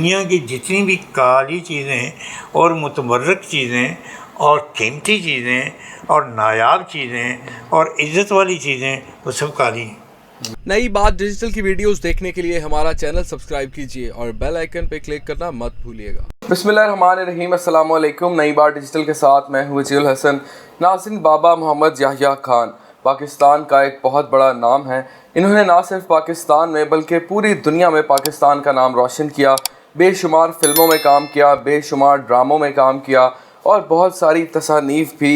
دنیا کی جتنی بھی کالی چیزیں اور متبرک چیزیں اور قیمتی چیزیں اور نایاب چیزیں اور عزت والی چیزیں وہ سب کالی ہیں۔ نئی بات ڈیجیٹل کی ویڈیوز دیکھنے کے لیے ہمارا چینل سبسکرائب کیجیے اور بیل آئیکن پہ کلک کرنا مت بھولیے گا۔ بسم اللہ الرحمن الرحیم، السلام علیکم۔ نئی بات ڈیجیٹل کے ساتھ میں ہوں وجیل حسن۔ ناظرین، بابا محمد یحییٰ خان پاکستان کا ایک بہت بڑا نام ہے۔ انہوں نے نہ صرف پاکستان میں بلکہ پوری دنیا میں پاکستان کا نام روشن کیا، بے شمار فلموں میں کام کیا، بے شمار ڈراموں میں کام کیا اور بہت ساری تصانیف بھی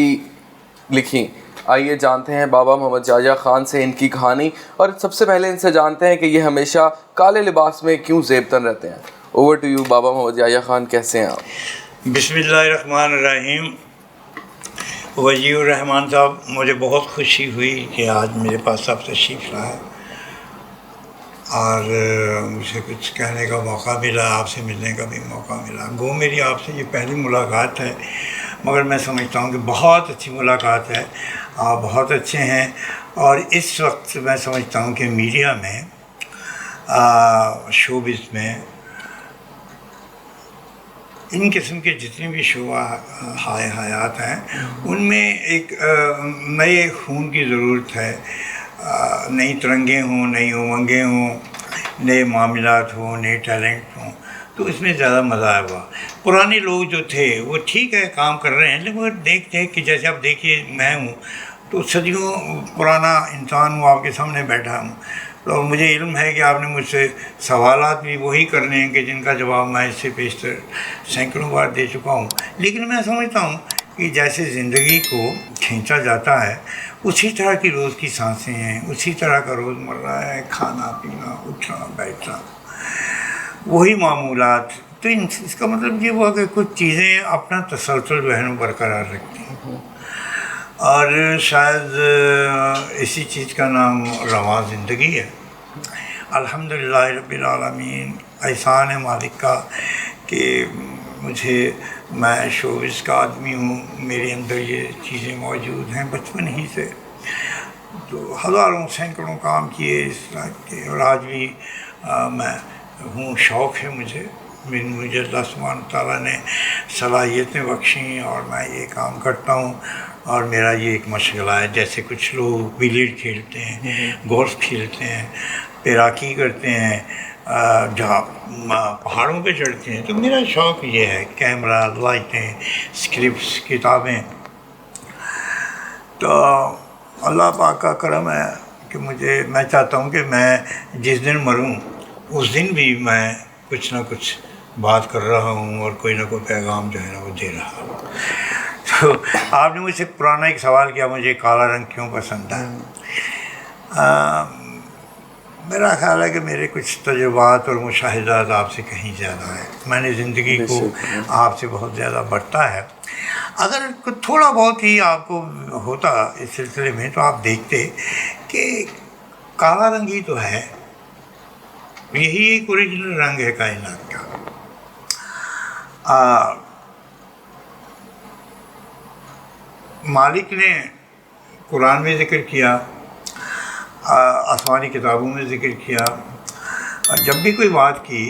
لکھیں۔ آئیے جانتے ہیں بابا محمد یحییٰ خان سے ان کی کہانی، اور سب سے پہلے ان سے جانتے ہیں کہ یہ ہمیشہ کالے لباس میں کیوں زیبتن رہتے ہیں۔ اوور ٹو یو بابا محمد یحییٰ خان، کیسے ہیں آپ؟ بسم اللہ الرحمن الرحیم۔ وجیہ الرحمان صاحب، مجھے بہت خوشی ہوئی کہ آج میرے پاس آپ تشریف لائے اور مجھے کچھ کہنے کا موقع ملا، آپ سے ملنے کا بھی موقع ملا۔ گو میری آپ سے یہ پہلی ملاقات ہے، مگر میں سمجھتا ہوں کہ بہت اچھی ملاقات ہے۔ آپ بہت اچھے ہیں، اور اس وقت میں سمجھتا ہوں کہ میڈیا میں، شوبز میں، ان قسم کے جتنے بھی شعبہ حیات ہیں ان میں ایک نئے خون کی ضرورت ہے۔ نئی ترنگیں ہوں، نئی امنگیں ہوں، نئے معاملات ہوں، نئے ٹیلنٹ ہوں، تو اس میں زیادہ مزہ آئے گا۔ پرانے لوگ جو تھے وہ ٹھیک ہے کام کر رہے ہیں، لیکن دیکھتے کہ جیسے آپ دیکھیے میں ہوں تو صدیوں پرانا انسان ہوں، آپ کے سامنے بیٹھا ہوں، تو مجھے علم ہے کہ آپ نے مجھ سے سوالات بھی وہی کرنے ہیں کہ جن کا جواب میں اس سے بیشتر سینکڑوں بار دے چکا ہوں۔ لیکن میں سمجھتا ہوں کہ جیسے زندگی کو کھینچا جاتا ہے اسی طرح کی روز کی سانسیں ہیں، اسی طرح کا روز مرہ ہے، کھانا پینا، اٹھنا بیٹھنا، وہی معمولات۔ تو اس کا مطلب یہ ہوا کہ کچھ چیزیں اپنا تسلسل جو ہے نا برقرار رکھتی ہیں، اور شاید اسی چیز کا نام رواں زندگی ہے۔ الحمدللہ رب العالمین، احسان ہے مالک کا کہ میں شوبز کا آدمی ہوں، میرے اندر یہ چیزیں موجود ہیں بچپن ہی سے، تو ہزاروں سینکڑوں کام کیے اس طرح کے، اور آج بھی میں ہوں، شوق ہے مجھے اللہ سبحانہ تعالیٰ نے صلاحیتیں بخشیں اور میں یہ کام کرتا ہوں، اور میرا یہ ایک مشغلہ ہے۔ جیسے کچھ لوگ بلیڈ کھیلتے ہیں، گولف کھیلتے ہیں، تیراکی کرتے ہیں، جہاں پہاڑوں پہ چڑھتے ہیں، تو میرا شوق یہ ہے، کیمرہ، لائٹیں، اسکرپٹس، کتابیں۔ تو اللہ پاک کا کرم ہے کہ میں چاہتا ہوں کہ میں جس دن مروں اس دن بھی میں کچھ نہ کچھ بات کر رہا ہوں اور کوئی نہ کوئی پیغام جو ہے نا وہ دے رہا ہوں۔ تو آپ نے مجھ سے پرانا ایک سوال کیا، مجھے کالا رنگ کیوں پسند ہے؟ میرا خیال ہے کہ میرے کچھ تجربات اور مشاہدات آپ سے کہیں زیادہ ہیں۔ میں نے زندگی کو آپ سے بہت زیادہ بڑھتا ہے۔ اگر تھوڑا بہت ہی آپ کو ہوتا اس سلسلے میں تو آپ دیکھتے کہ کالا رنگ ہی تو ہے، یہی ایک اوریجنل رنگ ہے کائنات کا۔ مالک نے قرآن میں ذکر کیا، آسمانی کتابوں میں ذکر کیا، اور جب بھی کوئی بات کی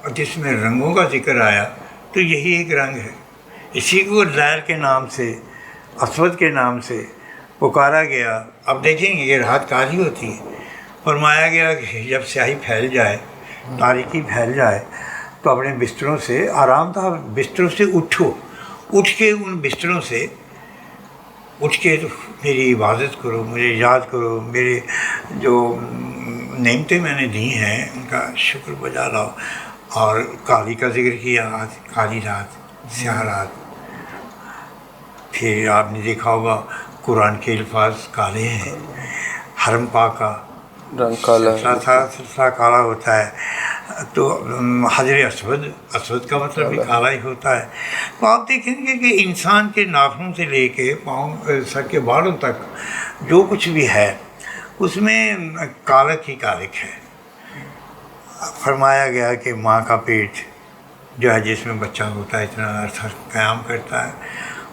اور جس میں رنگوں کا ذکر آیا تو یہی ایک رنگ ہے۔ اسی کو لیل کے نام سے، اسود کے نام سے پکارا گیا۔ اب دیکھیں گے کہ رات کالی ہوتی ہے، فرمایا گیا کہ جب سیاہی پھیل جائے، تاریکی پھیل جائے، تو اپنے بستروں سے، آرام تھا، بستروں سے اٹھو، اٹھ کے ان بستروں سے اٹھ کے میری عبادت کرو، مجھے یاد کرو، میرے جو نعمتیں میں نے دی ہیں ان کا شکر بجا لاؤ۔ اور کالی کا ذکر کیا، آج کالی رات، سیاہ رات۔ پھر آپ نے دیکھا ہوگا قرآن کے الفاظ کالے ہیں، حرم پاک کا رنگ کالا، سلسلہ کالا ہوتا ہے، تو حجر اسود کا مطلب بھی کالا ہی ہوتا ہے۔ تو آپ دیکھیں گے کہ انسان کے ناخنوں سے لے کے پاؤں، سر کے بالوں تک جو کچھ بھی ہے اس میں کالک ہی کالک ہے۔ فرمایا گیا کہ ماں کا پیٹ جو ہے جس میں بچہ ہوتا ہے، اتنا عرصہ قیام کرتا ہے،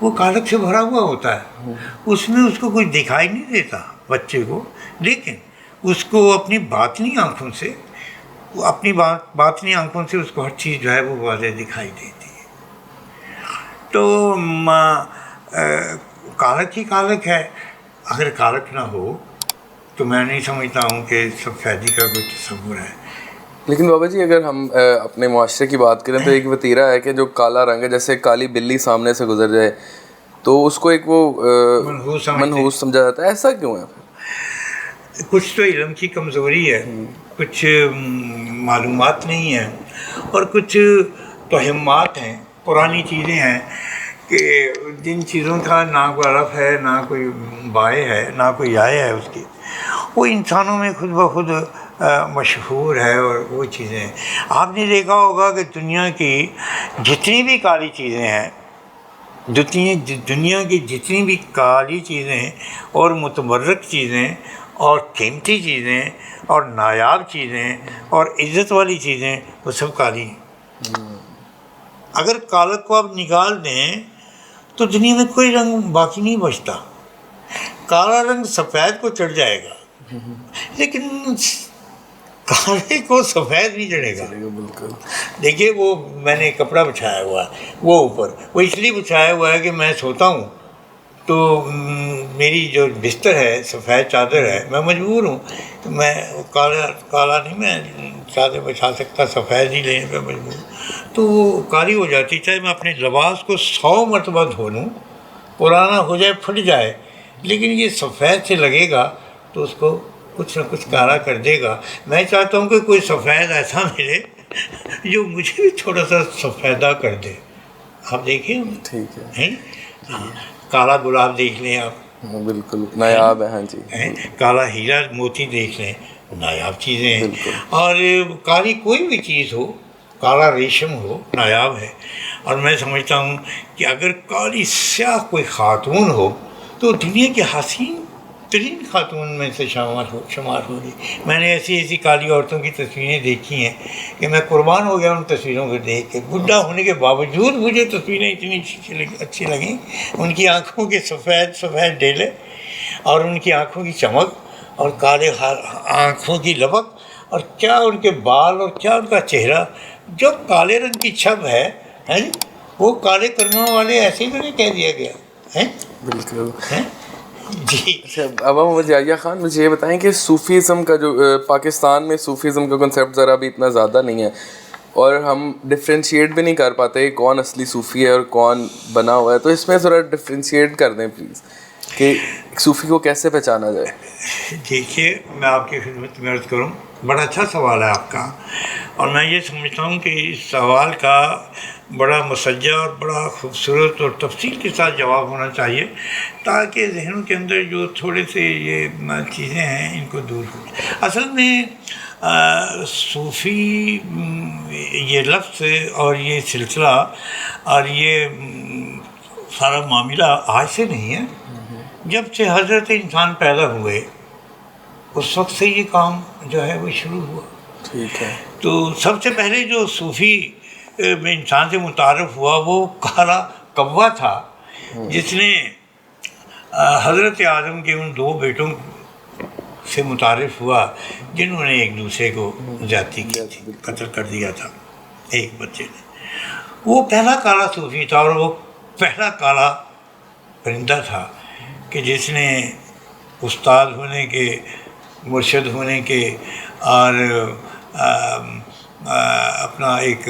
وہ کالک سے بھرا ہوا ہوتا ہے، اس میں اس کو کوئی دکھائی نہیں دیتا بچے کو، لیکن اس کو اپنی باطنی آنکھوں سے وہ اپنی باطنی آنکھوں سے اس کو ہر چیز جو ہے وہ واضح دکھائی دیتی ہے. تو کالک ہی کالک ہے. اگر کالک نہ ہو تو میں نہیں سمجھتا ہوں کہ سفیدی کا کوئی تصور ہے. لیکن بابا جی اگر ہم اپنے معاشرے کی بات کریں تو ایک وتیرہ ہے کہ جو کالا رنگ ہے، جیسے کالی بلی سامنے سے گزر جائے تو اس کو ایک وہ منحوس سمجھا جاتا ہے. ایسا کیوں ہے؟ کچھ تو علم کی کمزوری ہے، کچھ معلومات نہیں ہیں، اور کچھ توہمات ہیں، پرانی چیزیں ہیں کہ جن چیزوں کا نہ کوئی عرف ہے، نہ کوئی بائے ہے، نہ کوئی آئے ہے اس کی، وہ انسانوں میں خود بخود مشہور ہے. اور وہ چیزیں آپ نے دیکھا ہوگا کہ دنیا کی جتنی بھی کالی چیزیں ہیں، دنیا کی جتنی بھی کالی چیزیں اور متبرک چیزیں اور قیمتی چیزیں اور نایاب چیزیں اور عزت والی چیزیں، وہ سب کالی ہیں. اگر کالک کو آپ نکال دیں تو دنیا میں کوئی رنگ باقی نہیں بچتا. کالا رنگ سفید کو چڑھ جائے گا، لیکن کالے کو سفید نہیں چڑھے گا. بالکل. دیکھیے وہ میں نے کپڑا بچھایا ہوا ہے، وہ اوپر وہ اس لیے بچھایا ہوا ہے کہ میں سوتا ہوں تو میری جو بستر ہے سفید چادر ہے، میں مجبور ہوں تو میں کالا نہیں میں چادر بچھا سکتا، سفید ہی لینے پہ مجبور ہوں تو وہ کالی ہو جاتی. چاہے میں اپنے لباس کو 100 مرتبہ دھو لوں، پرانا ہو جائے، پھٹ جائے، لیکن یہ سفید سے لگے گا تو اس کو کچھ نہ کچھ کالا کر دے گا. میں چاہتا ہوں کہ کوئی سفید ایسا ملے جو مجھے بھی تھوڑا سا سفیدہ کر دے. آپ دیکھیں. ٹھیک ہے. کالا گلاب دیکھ لیں آپ، بالکل نایاب ہے. ہاں جی. کالا ہیرا موتی دیکھ لیں، نایاب چیزیں ہیں. اور کالی کوئی بھی چیز ہو، کالا ریشم ہو، نایاب ہے. اور میں سمجھتا ہوں کہ اگر کالی سیاہ کوئی خاتون ہو تو دنیا کی حسین ترین خاتون میں سے شمار ہوگی. میں نے ایسی کالی عورتوں کی تصویریں دیکھی ہیں کہ میں قربان ہو گیا ان تصویروں کو دیکھ کے. بڈھا ہونے کے باوجود مجھے تصویریں اتنی اچھی لگیں. ان کی آنکھوں کے سفید ڈیلے اور ان کی آنکھوں کی چمک اور کالے آنکھوں کی لپک، اور کیا ان کے بال اور کیا ان کا چہرہ. جو کالے رنگ کی چھب ہے وہ کالے کرموں والے ایسے ہی تو نہیں کہہ دیا گیا ہے. بالکل. جی. اچھا ابا محمد یحییٰ خان، مجھے یہ بتائیں کہ صوفیزم کا جو پاکستان میں صوفیزم کا کنسیپٹ ذرا بھی اتنا زیادہ نہیں ہے، اور ہم ڈفرینشیٹ بھی نہیں کر پاتے کون اصلی صوفی ہے اور کون بنا ہوا ہے. تو اس میں ذرا ڈفرینشیٹ کر دیں پلیز کہ صوفی کو کیسے پہچانا جائے. دیکھیے میں آپ کی خدمت میں عرض کروں، بڑا اچھا سوال ہے آپ کا، اور میں یہ سمجھتا ہوں کہ اس سوال کا بڑا مسجع اور بڑا خوبصورت اور تفصیل کے ساتھ جواب ہونا چاہیے تاکہ ذہنوں کے اندر جو تھوڑے سے یہ چیزیں ہیں ان کو دور ہو. اصل میں صوفی یہ لفظ اور یہ سلسلہ اور یہ سارا معاملہ آج سے نہیں ہے. جب سے حضرت انسان پیدا ہوئے اس وقت سے یہ کام جو ہے وہ شروع ہوا. ٹھیک ہے. تو سب سے پہلے جو صوفی میں انسان سے متعارف ہوا وہ کالا کوا تھا، جس نے حضرت آدم کے ان 2 بیٹوں سے متعارف ہوا جنہوں نے ایک دوسرے کو زیادتی کی تھی، قتل کر دیا تھا ایک بچے نے. وہ پہلا کالا صوفی تھا اور وہ پہلا کالا پرندہ تھا کہ جس نے استاد ہونے کے، مرشد ہونے کے اور اپنا ایک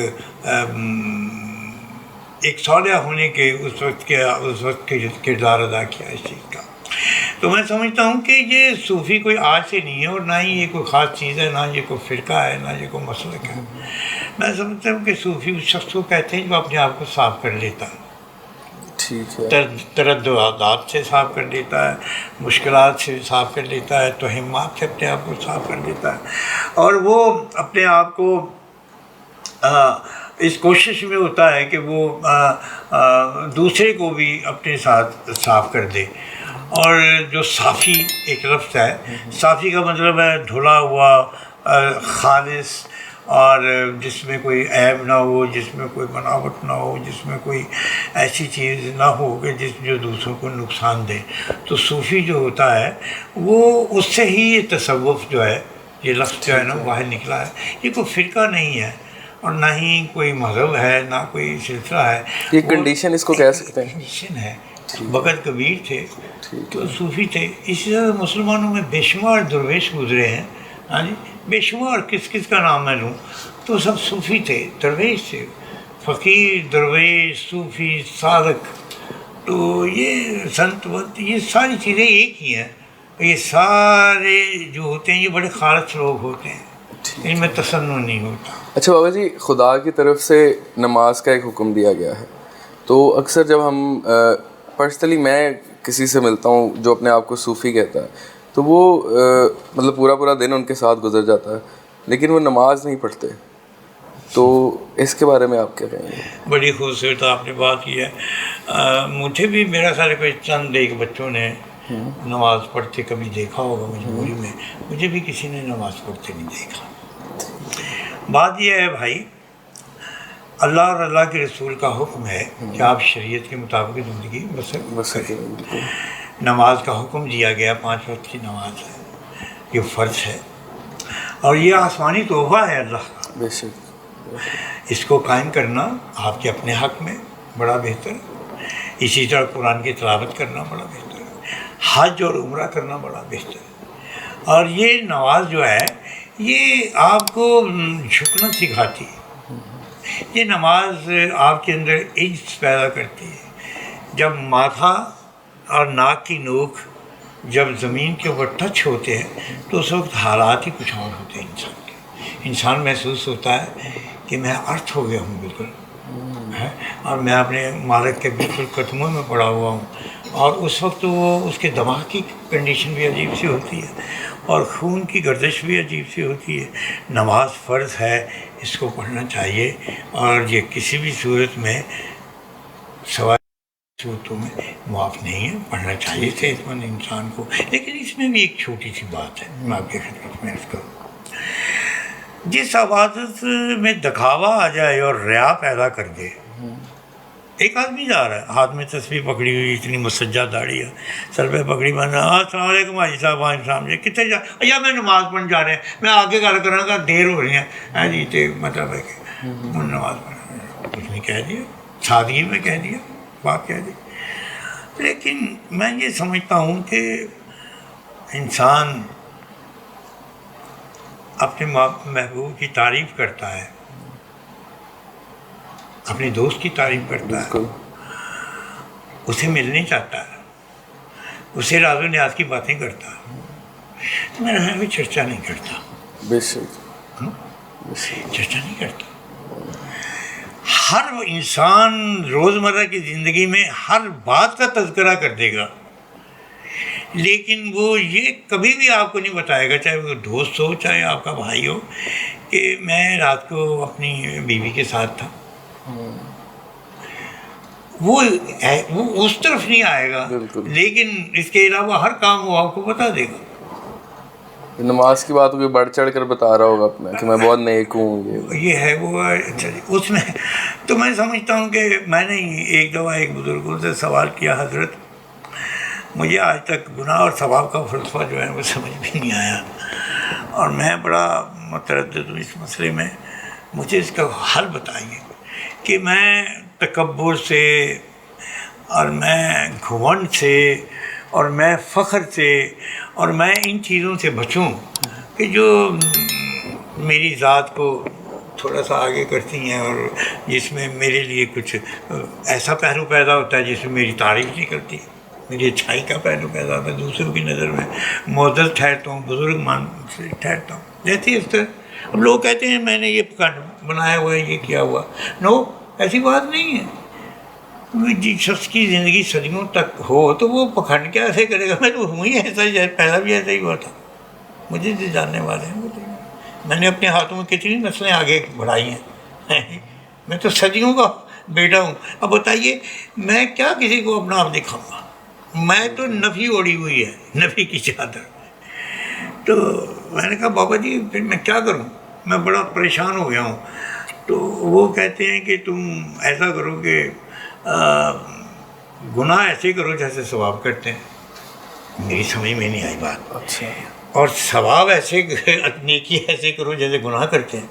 صالح ہونے کے اس وقت کے کردار ادا کیا اس چیز کا. تو میں سمجھتا ہوں کہ یہ صوفی کوئی آج سے نہیں ہے، اور نہ ہی یہ کوئی خاص چیز ہے، نہ یہ کوئی فرقہ ہے، نہ یہ کوئی مسلک ہے. میں سمجھتا ہوں کہ صوفی اس شخص کو کہتے ہیں جو اپنے آپ کو صاف کر لیتا ہے. ٹھیک ہے. ترددات سے صاف کر لیتا ہے، مشکلات سے صاف کر لیتا ہے، توہمات سے اپنے آپ کو صاف کر لیتا ہے، اور وہ اپنے آپ کو اس کوشش میں ہوتا ہے کہ وہ دوسرے کو بھی اپنے ساتھ صاف کر دے. اور جو صافی ایک لفظ ہے، صافی کا مطلب ہے دھلا ہوا، خالص، اور جس میں کوئی عیب نہ ہو، جس میں کوئی بناوٹ نہ ہو، جس میں کوئی ایسی چیز نہ ہو کہ جو دوسروں کو نقصان دے. تو صوفی جو ہوتا ہے وہ اس سے ہی یہ تصوف جو ہے یہ لفظ جو ہے نا باہر نکلا ہے. یہ کوئی فرقہ نہیں ہے اور نہ ہی کوئی مذہب ہے نہ کوئی سلسلہ ہے. یہ کنڈیشن اس کو کہہ سکتے ہیں. کنڈیشن ہے. بھگت کبیر تھے تو صوفی تھے. اسی طرح مسلمانوں میں بے شمار درویش گزرے ہیں. ہاں جی بے شمار کس کس کا نام میں لوں تو سب صوفی تھے, درویش تھے. فقیر, درویش, صوفی, سالک, تو یہ سنت ونت یہ ساری چیزیں ایک ہی ہیں. یہ سارے جو ہوتے ہیں یہ بڑے خالص لوگ ہوتے ہیں, ان میں تصنع نہیں ہوتا. اچھا بابا جی, خدا کی طرف سے نماز کا ایک حکم دیا گیا ہے, تو اکثر جب ہم پرسنلی میں کسی سے ملتا ہوں جو اپنے آپ کو صوفی کہتا ہے, تو وہ مطلب پورا دن ان کے ساتھ گزر جاتا ہے لیکن وہ نماز نہیں پڑھتے, تو اس کے بارے میں آپ کیا کہیں گے؟ بڑی خوبصورت آپ نے بات کی ہے. مجھے بھی میرا سارے کوئی چند ایک بچوں نے نماز پڑھتے کبھی دیکھا ہوگا مجبوری میں, مجھے بھی کسی نے نماز پڑھتے نہیں دیکھا. بات یہ ہے بھائی, اللہ اور اللہ کے رسول کا حکم ہے کہ آپ شریعت کے مطابق زندگی بسر کریں. نماز کا حکم دیا گیا, 5 وقت کی نماز ہے, یہ فرض ہے اور یہ آسمانی تحفہ ہے اللہ کا. بے شک. اس کو قائم کرنا آپ کے اپنے حق میں بڑا بہتر ہے. اسی طرح قرآن کی تلاوت کرنا بڑا بہتر ہے. حج اور عمرہ کرنا بڑا بہتر ہے. اور یہ نماز جو ہے یہ آپ کو جھکنا سکھاتی ہے. یہ نماز آپ کے اندر عجز پیدا کرتی ہے. جب ماتھا اور ناک کی نوک جب زمین کے اوپر ٹچ ہوتے ہیں تو اس وقت حالات ہی کچھ اور ہوتے ہیں انسان کے. انسان محسوس ہوتا ہے کہ میں ارتھ ہو گیا ہوں بالکل, اور میں اپنے مالک کے بالکل قدموں میں پڑا ہوا ہوں. اور اس وقت وہ اس کے دماغ کی کنڈیشن بھی عجیب سی ہوتی ہے اور خون کی گردش بھی عجیب سی ہوتی ہے. نماز فرض ہے, اس کو پڑھنا چاہیے, اور یہ کسی بھی صورت میں سوائے صورتوں میں معاف نہیں ہے, پڑھنا چاہیے صحت مند انسان کو. لیکن اس میں بھی ایک چھوٹی سی بات ہے, میں آپ کے خدمت میں عرض کروں. جس عبادت میں دکھاوا آ جائے اور ریا پیدا کر دے, ایک آدمی جا رہا ہے ہاتھ میں تسبیح پکڑی ہوئی, اتنی مسجع داڑھی ہے, سر پہ پگڑی باندھا, السلام علیکم حاجی صاحب, وعلیکم السلام جی, کتنے جا یا میں نماز پڑھنے جا رہے ہیں, میں آگے گل کروں گا, دیر ہو رہی ہے جی, تو مطلب ہے کہ نماز پڑھنا اس نے کہہ دیا, سادگی میں کہہ دیا, بات کہہ دی. لیکن میں یہ سمجھتا ہوں کہ انسان اپنے محبوب کی تعریف کرتا ہے, اپنے دوست کی تعریف کرتا ہے, اسے ملنے چاہتا ہے, اسے راز و نیاز کی باتیں کرتا ہے, تو میں نے کوئی چرچا نہیں کرتا. بے شک. چرچا نہیں کرتا. ہر انسان روزمرہ کی زندگی میں ہر بات کا تذکرہ کر دے گا, لیکن وہ یہ کبھی بھی آپ کو نہیں بتائے گا, چاہے وہ دوست ہو چاہے آپ کا بھائی ہو, کہ میں رات کو اپنی بیوی کے ساتھ تھا. وہ اس طرف نہیں آئے گا, لیکن اس کے علاوہ ہر کام وہ آپ کو بتا دے گا. نماز کی بات کوئی بڑھ چڑھ کر بتا رہا ہوگا اپنا کہ میں بہت نیک ہوں, یہ ہے وہ ہے. اچھا جی, اس میں تو میں سمجھتا ہوں کہ میں نے ایک دفعہ ایک بزرگوں سے سوال کیا, حضرت مجھے آج تک گناہ اور ثواب کا فلسفہ جو ہے وہ سمجھ بھی نہیں آیا, اور میں بڑا متردد ہوں اس مسئلے میں, مجھے اس کا حل بتائیے کہ میں تکبر سے اور میں گھمنڈ سے اور میں فخر سے اور میں ان چیزوں سے بچوں کہ جو میری ذات کو تھوڑا سا آگے کرتی ہیں, اور جس میں میرے لیے کچھ ایسا پہلو پیدا ہوتا ہے جس میں میری تعریف نہیں کرتی, میری اچھائی کا پہلو پیدا ہوتا ہے, دوسروں کی نظر میں معزز ٹھہرتا ہوں, بزرگ مان سے ٹھہرتا ہوں. جیسے اس طرح اب لوگ کہتے ہیں میں نے یہ بنایا ہوا ہے, یہ کیا ہوا, نو, ایسی بات نہیں ہے. جس شخص کی زندگی صدیوں تک ہو تو وہ پکھنڈ کیا ایسے کرے گا, میں تو ہوں ہی ایسا ہی, پہلا بھی ایسا ہی ہوا تھا. مجھے جو جاننے والے ہیں وہ میں نے اپنے ہاتھوں میں کتنی نسلیں آگے بڑھائی ہیں, میں تو صدیوں کا بیٹا ہوں. اب بتائیے میں کیا کسی کو اپنا آپ دکھاؤں گا, میں تو نفی اوڑی ہوئی ہے, نفی کی چادر. تو میں نے کہا بابا جی پھر میں کیا کروں, میں بڑا پریشان ہو گیا ہوں. تو وہ کہتے ہیں کہ تم ایسا کرو کہ گناہ ایسے کرو جیسے ثواب کرتے ہیں. میری سمجھ میں نہیں آئی بات. اچھا. اور ثواب ایسے نیکی ایسے کرو جیسے گناہ کرتے ہیں.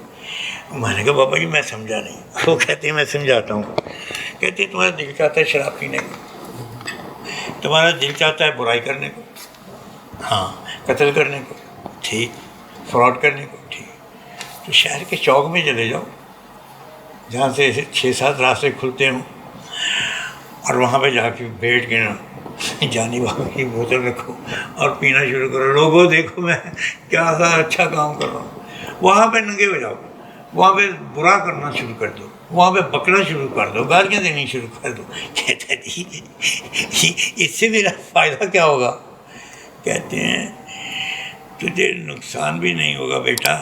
میں نے کہا بابا جی میں سمجھا نہیں. وہ کہتے ہیں میں سمجھاتا ہوں. کہتے ہیں تمہارا دل چاہتا ہے شراب پینے کو, تمہارا دل چاہتا ہے برائی کرنے کو, ہاں قتل کرنے کو ٹھیک, فراڈ کرنے کو ٹھیک, تو شہر کے چوک میں چلے جاؤ جہاں سے 6-7 راستے کھلتے ہوں, اور وہاں پہ جا کے بیٹھ کے نا جانی بابا کی بوتل رکھو اور پینا شروع کرو. لوگوں دیکھو میں کیا اچھا کام کر رہا ہوں. وہاں پہ ننگے ہو جاؤ, وہاں پہ برا کرنا شروع کر دو, وہاں پہ بکنا شروع کر دو, گالیاں دینی شروع کر دو. کہتے ہیں اس سے میرا فائدہ کیا ہوگا؟ کہتے ہیں تجھے نقصان بھی نہیں ہوگا بیٹا,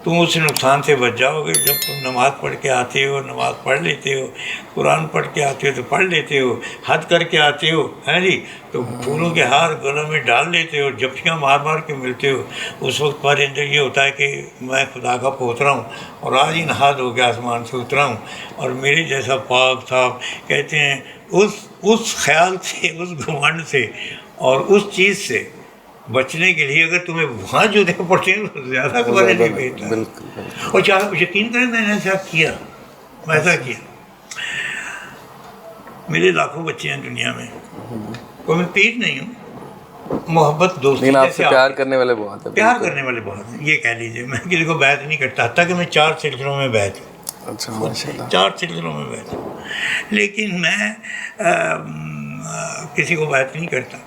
تم اس نقصان سے بچ جاؤ گے جب تم نماز پڑھ کے آتے ہو, نماز پڑھ لیتے ہو, قرآن پڑھ کے آتے ہو تو پڑھ لیتے ہو, حج کر کے آتے ہو ہے جی تو پھولوں کے ہار گلوں میں ڈال لیتے ہو, جپیاں مار مار کے ملتے ہو. اس وقت پر اندر یہ ہوتا ہے کہ میں خدا کا پوترا ہوں اور آج ہی نہاد ہو کے آسمان سے اترا ہوں, اور میرے جیسا پاک صاحب. کہتے ہیں اس خیال سے, اس گھمنڈ سے اور اس چیز سے بچنے کے لیے اگر تمہیں وہاں جو دیکھ پڑتے ہیں تو زیادہ تمہارے لیے بہتر ہے. اور چاہے یقین کریں میں نے ایسا کیا, میں ایسا کیا. میرے لاکھوں بچے ہیں دنیا میں, کوئی میں پیر نہیں ہوں, محبت دوستی لیکن آپ سے جیسے پیار کرنے والے بہت ہیں. پیار کرنے والے بہت ہیں, یہ کہہ لیجیے. میں کسی کو بیعت نہیں کرتا, حتیٰ کہ میں 4 سلسلوں میں بیعت ہوں. اچھا ماشاء اللہ. 4 سلسلوں میں بیعت ہوں, لیکن میں کسی کو بیعت نہیں کرتا.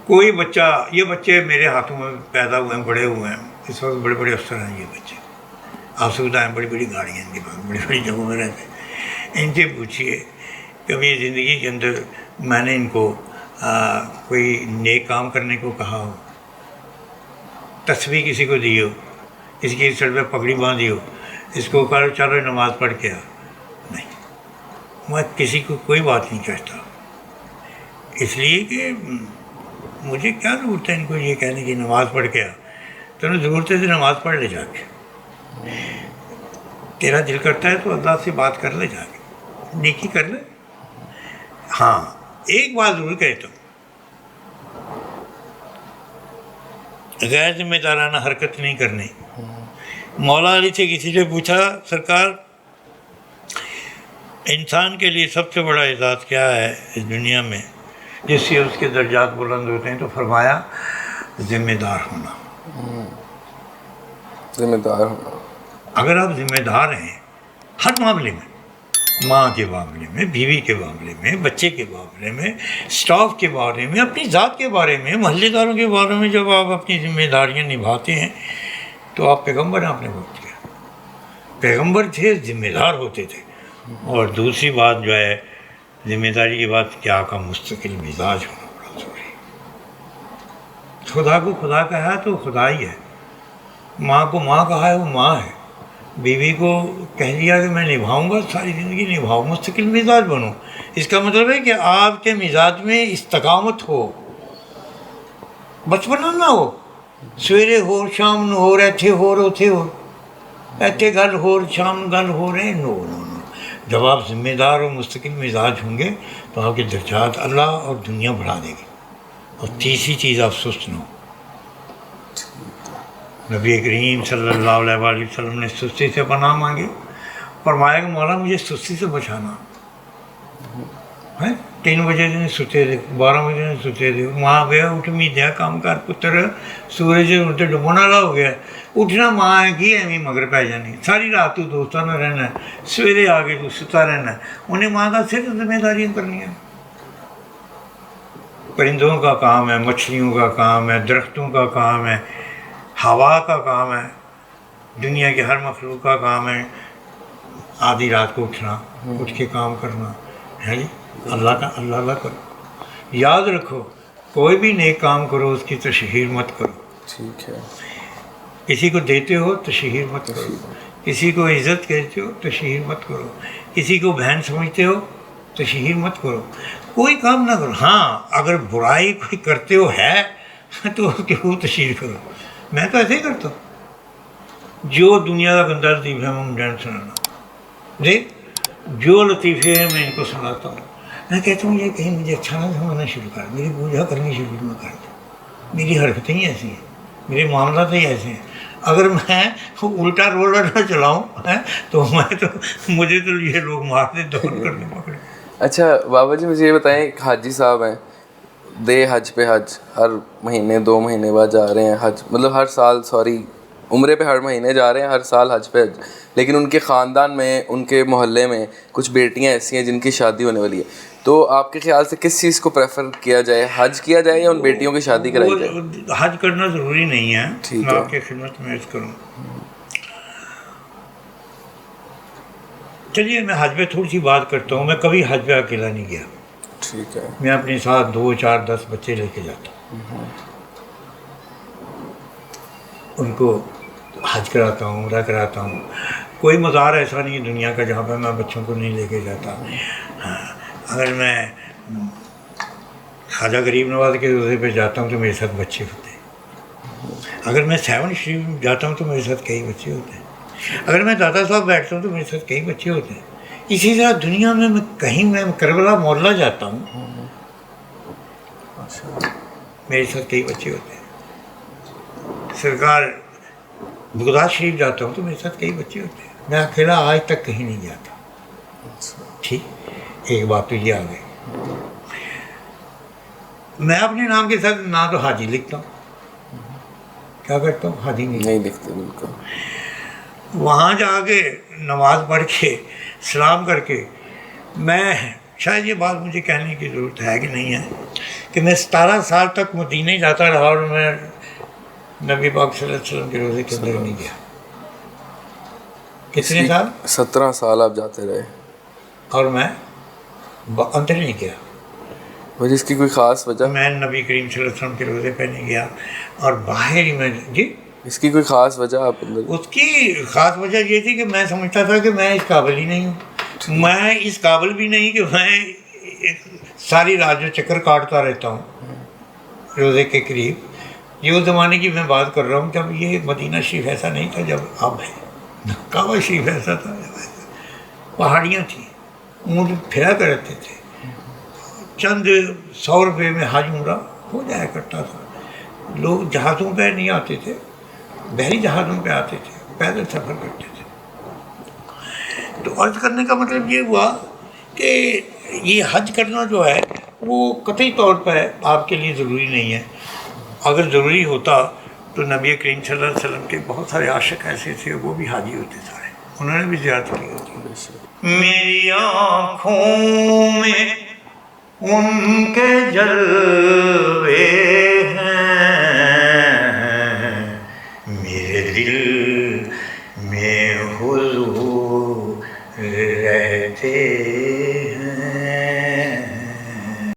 کوئی بچہ, یہ بچے میرے ہاتھوں میں پیدا ہوئے ہیں, بڑے ہوئے ہیں, اس وقت بڑے بڑے افسر ہیں یہ بچے, آسودہ ہیں, بڑی بڑی گاڑیاں ان کے پاس, بڑی بڑی جگہوں میں رہتے ہیں. ان سے پوچھیے کبھی زندگی کے اندر میں نے ان کو کوئی نیک کام کرنے کو کہا ہو, تسبیح کسی کو دی ہو, کسی کی سر پہ پگڑی باندھی ہو, اس کو کہا چلو نماز پڑھ کے آ, نہیں. میں کسی کو کوئی بات نہیں کہتا, اس لیے کہ مجھے کیا ضرورت ہے ان کو یہ کہنے کی نماز پڑھ کے آ. تو انہیں ضرورت ہے تو نماز پڑھ لے جا کے, تیرا دل کرتا ہے تو اللہ سے بات کر لے جا کے, نیکی کر لے. ہاں ایک بات ضرور کہتا ہوں, غیر ذمہ دارانہ حرکت نہیں کرنی. مولا علی سے کسی سے پوچھا سرکار انسان کے لیے سب سے بڑا اعزاز کیا ہے اس دنیا میں جس سے اس کے درجات بلند ہوتے ہیں, تو فرمایا ذمہ دار ہونا. ذمہ دار ہونا. اگر آپ ذمہ دار ہیں ہر معاملے میں, ماں کے معاملے میں, بیوی کے معاملے میں, بچے کے معاملے میں, اسٹاف کے بارے میں, اپنی ذات کے بارے میں, محلے داروں کے بارے میں, جب آپ اپنی ذمہ داریاں نبھاتے ہیں تو آپ پیغمبر ہیں اپنے وقت کے, پیغمبر تھے, ذمہ دار ہوتے تھے. اور دوسری بات جو ہے ذمہ داری کی بات, کیا کا مستقل مزاج ہونا بڑا ضروری ہے. خدا کو خدا کہا ہے تو خدا ہی ہے, ماں کو ماں کہا ہے وہ ماں ہے, بیوی کو کہہ دیا کہ میں نبھاؤں گا ساری زندگی نبھاؤ, مستقل مزاج بنو. اس کا مطلب ہے کہ آپ کے مزاج میں استقامت ہو, بچپنا نہ ہو, سویرے ہو شام نو ہو, ایتھے ہو روتے ہو, ایتھے گل ہو شام گل ہو رہے, نو نو نو. جب آپ ذمہ دار اور مستقل مزاج ہوں گے تو آپ کے درجات اللہ اور دنیا بڑھا دے گی. اور تیسری چیز آپ سست نہ ہو. نبی کریم صلی اللہ علیہ وآلہ وسلم نے سستی سے پناہ مانگی, فرمایا کہ مولا مجھے سستی سے بچانا ہے. 3 بجے دن ستے تھے, 12 بجے دن ستے تھے, ماں گیا اٹھ می دیا کام کر پتر, سورج اٹھتے ڈبون والا ہو گیا, اٹھنا ماں ہے کہ ایویں مگر پی جانی, ساری رات تو دوستوں نہ رہنا, سویرے آ کے تو ستا رہنا. انہیں ماں کا صرف ذمہ داریاں کرنی ہیں. پرندوں کا کام ہے, مچھلیوں کا کام ہے, درختوں کا کام ہے, ہوا کا کام ہے, دنیا کے ہر مخلوق کا کام ہے. آدھی رات کو اٹھنا, اٹھ کے کام کرنا ہے جی, اللہ کا اللہ اللہ کرو. یاد رکھو کوئی بھی نیک کام کرو اس کی تشہیر مت کرو. ٹھیک ہے. کسی کو دیتے ہو تشہیر مت کرو, کسی کو عزت کہتے ہو تشہیر مت کرو, کسی کو بہن سمجھتے ہو تشہیر مت کرو. کوئی کام نہ کرو. ہاں اگر برائی کوئی کرتے ہو ہے تو اس کے وہ تشہیر کرو. میں تو ایسے ہی کرتا ہوں. جو دنیا کا گندہ لطیفہ ہے میں مجھے سنانا, دیکھ جو لطیفے ہیں میں ان کو سناتا ہوں. میں کہتا ہوں یہ کہیں مجھے اچھا نہ سمجھنا شروع کر, میری پوجا کرنی شروع نہ کر دو. میری حرکتیں ہی ایسی ہیں, میرے معاملات ہی ایسے ہیں. اگر میں الٹا رولر نہ چلاؤں تو مجھے تو یہ لوگ مارتے دوڑ کر کے پکڑے. اچھا بابا جی مجھے یہ بتائیں, ایک حاجی صاحب ہیں, دے حج پہ حج, ہر مہینے 2 مہینے بعد جا رہے ہیں حج, مطلب ہر سال, عمرے پہ ہر مہینے جا رہے ہیں, ہر سال حج پہ حج. لیکن ان کے خاندان میں, ان کے محلے میں کچھ بیٹیاں ایسی ہیں جن کی شادی ہونے والی ہے, تو آپ کے خیال سے کس چیز کو پریفر کیا جائے, حج کیا جائے یا ان بیٹیوں کی شادی کرائی جائے؟ حج کرنا ضروری نہیں ہے, ٹھیک میں ہے. آپ کی خدمت میں عرض کروں. چلیے میں حج پہ تھوڑی سی بات کرتا ہوں. میں کبھی حج پہ اکیلا نہیں گیا. ٹھیک ہے. میں اپنے ساتھ 2 4 10 بچے لے کے جاتا ہوں, ان کو حج کراتا ہوں, عمرہ کراتا ہوں. کوئی مزار ایسا نہیں ہے دنیا کا جہاں پہ میں بچوں کو نہیں لے کے جاتا. ہاں, اگر میں خواجہ غریب نواز کے روزے پہ جاتا ہوں تو میرے ساتھ بچے ہوتے ہیں. اگر میں 7 شریف جاتا ہوں تو میرے ساتھ کئی بچے ہوتے ہیں. اگر میں دادا صاحب بیٹھتا ہوں تو میرے ساتھ کئی بچے ہوتے ہیں. اسی طرح دنیا میں میں کربلا محلہ جاتا ہوں, میرے ساتھ کئی بچے ہوتے ہیں. سرکار بغداد شریف جاتا ہوں تو میرے ساتھ کئی بچے ہوتے ہیں. میں اکیلا آج تک کہیں نہیں جاتا. ٹھیک, ایک بات تو یہ آ گئی. میں اپنے نام کے ساتھ نہ تو حاجی لکھتا ہوں, کیا کرتا ہوں, حاجی نہیں لکھتے. بالکل. وہاں جا کے نماز پڑھ کے سلام کر کے, میں شاید یہ بات مجھے کہنے کی ضرورت ہے کہ نہیں ہے کہ میں 17 سال تک مدینہ جاتا رہا اور میں نبی پاک صلی اللہ علیہ وسلم کے روزے کے اندر نہیں گیا. کتنے سال؟ 17 سال آپ جاتے رہے اور میں اندر نہیں گیا. وجہ اس کی کوئی خاص وجہ؟ میں نبی کریم صلی اللہ علیہ وسلم کے روزے پہ نہیں گیا اور باہر ہی میں. جی, اس کی کوئی خاص وجہ آپ اندر؟ اس کی خاص وجہ یہ تھی کہ میں سمجھتا تھا کہ میں اس قابل ہی نہیں ہوں. میں اس قابل بھی نہیں کہ میں ساری رات جو چکر کاٹتا رہتا ہوں روزے کے قریب. یہ اس زمانے کی میں بات کر رہا ہوں جب یہ مدینہ شریف ایسا نہیں تھا جب اب ہے. کعبہ شریف ایسا تھا, پہاڑیاں تھیں, اونٹ پھرا کرتے تھے, چند 100 روپے میں حج عمرہ ہو جایا کرتا تھا. لوگ جہازوں پہ نہیں آتے تھے, بحری جہازوں پہ آتے تھے, پیدل سفر کرتے تھے. تو عرض کرنے کا مطلب یہ ہوا کہ یہ حج کرنا جو ہے وہ قطعی طور پہ آپ کے لیے ضروری نہیں ہے. اگر ضروری ہوتا تو نبی کریم صلی اللہ علیہ وسلم کے بہت سارے عاشق ایسے تھے, وہ بھی حاجی ہوتے سارے, انہوں نے بھی زیارت کی ہوتی. میری آنکھوں میں ان کے جلوے ہیں, میرے دل میں حضور رہتے